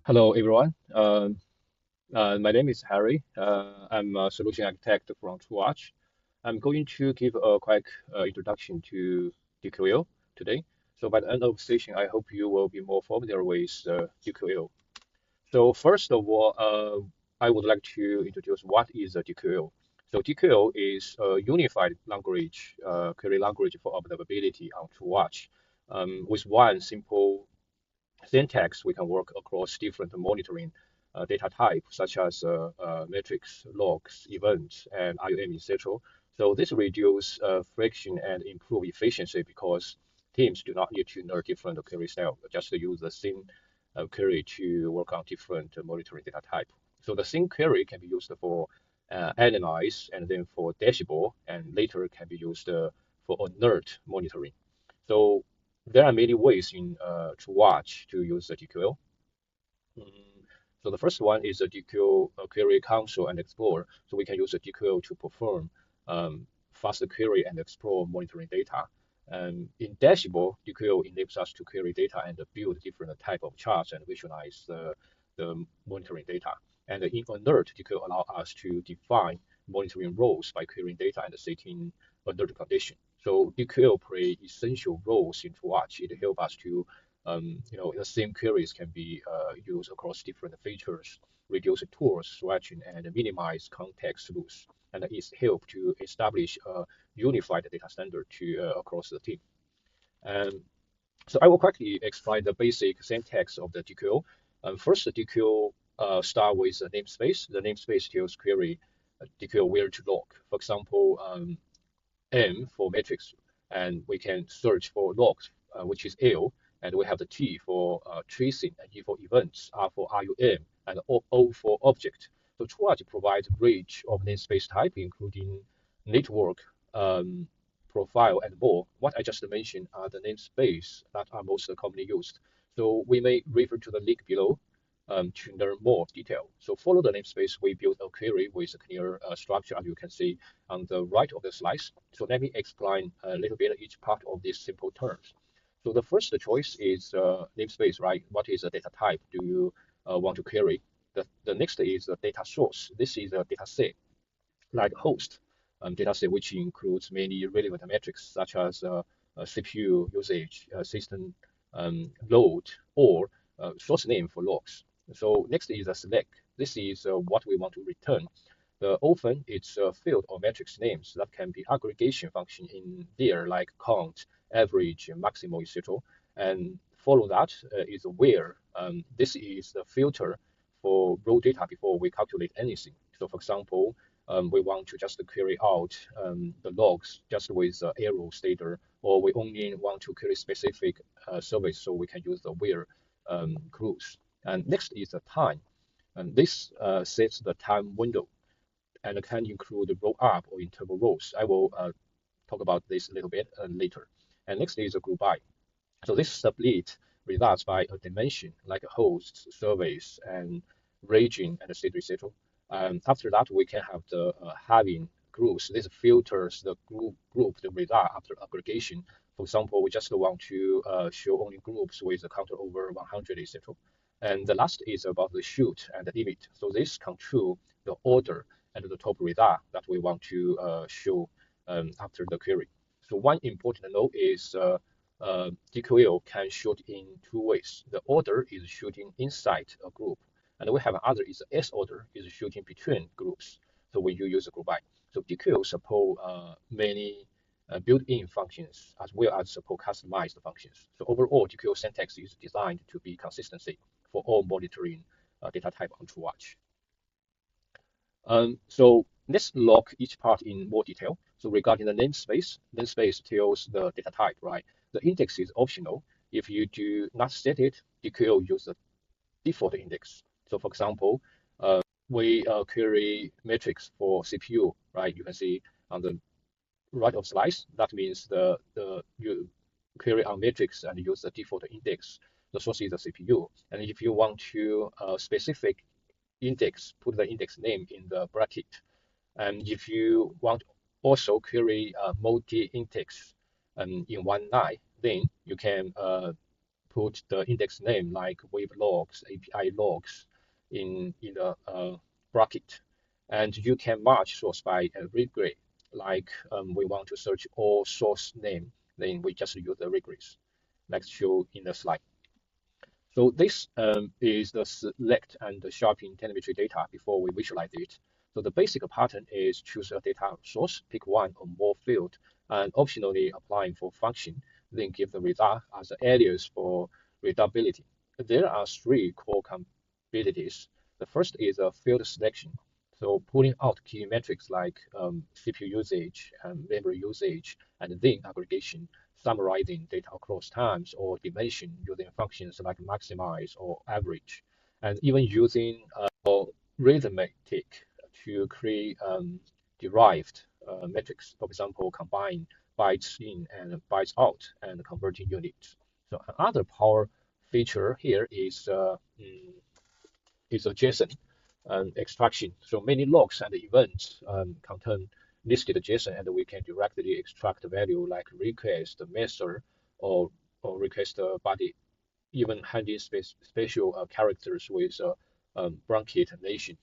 Hello, everyone. My name is Harry. I'm a solution architect from TrueWatch. I'm going to give a quick introduction to DQL today. So by the end of the session, I hope you will be more familiar with DQL. So first of all, I would like to introduce what is a DQL. So DQL is a unified language, query language for observability on TrueWatch. With one simple syntax, we can work across different monitoring data types, such as metrics, logs, events, and IUM, etc. So this reduces friction and improve efficiency because teams do not need to learn different query style, just use the same query to work on different monitoring data type. So the same query can be used for analyze and then for dashboard, and later can be used for alert monitoring. So there are many ways to watch to use the DQL. Mm, So the first one is the DQL query console and explore. So we can use the DQL to perform faster query and explore monitoring data. And in dashboard, DQL enables us to query data and build different type of charts and visualize the monitoring data. And in alert, DQL allow us to define monitoring roles by querying data and setting alert condition. So DQL play essential roles in Watch. It helps us to the same queries can be used across different features, reduce tools switching, and minimize context loss. And it helps to establish a unified data standard across the team. And so I will quickly explain the basic syntax of the DQL. First, the DQL start with a namespace. The namespace tells query DQL where to log. For example, M for matrix, and we can search for logs, which is L, and we have the T for tracing, and E for events, R for RUM, and O for object. So TrueWatch provides range of namespace type, including network, profile, and more. What I just mentioned are the namespace that are most commonly used. So we may refer to the link below to learn more detail. So follow the namespace, we build a query with a clear structure, as you can see on the right of the slides. So let me explain a little bit each part of these simple terms. So the first choice is namespace, right? What is the data type do you want to query? The next is the data source. This is a data set, like host data set, which includes many relevant metrics such as CPU usage, system load, or source name for logs. So next is a select. This is what we want to return. Often it's a field or matrix names that can be aggregation function in there, like count, average, maximum, etc. And follow that is where this is the filter for raw data before we calculate anything. So for example, we want to just query out the logs just with the arrow stater, or we only want to query specific service, so we can use the where clause. And next is the time, and this sets the time window and can include roll up or interval rows. I will talk about this a little bit later. And next is a group by. So this split results by a dimension like hosts, surveys, and region, and etc. etc. After that, we can have the having groups. This filters the the result after aggregation. For example, we just want to show only groups with a counter over 100, etc. And the last is about the shoot and the limit. So this control the order and the top result that we want to show after the query. So one important note is DQL can shoot in two ways. The order is shooting inside a group, and we have another is S order is shooting between groups. So when you use a group by, so DQL support many built-in functions as well as support customized functions. So overall, DQL syntax is designed to be consistency for all monitoring data type on TrueWatch. So let's look each part in more detail. So regarding the namespace tells the data type, right? The index is optional. If you do not set it, DQL use the default index. So for example, we query metrics for CPU, right? You can see on the right of slice. That means you query on metrics and use the default index. The source is the CPU. And if you want to specific index, put the index name in the bracket. And if you want also query multi-index in one line, then you can put the index name like wave logs, API logs in the bracket. And you can match source by a regrade. Like we want to search all source name, then we just use the regrades, like shown in the slide. So this is the select and the sharpen telemetry data before we visualize it. So the basic pattern is choose a data source, pick one or more field, and optionally applying for function, then give the result as areas for readability. There are three core capabilities. The first is a field selection. So pulling out key metrics like CPU usage and memory usage, and then aggregation summarizing data across times or dimension using functions like maximize or average, and even using arithmetic to create derived metrics. For example, combine bytes in and bytes out and converting units. So another power feature here is a JSON extraction. So many logs and events contain listed JSON, and we can directly extract value like request method or request body, even handling special characters with bracket nation.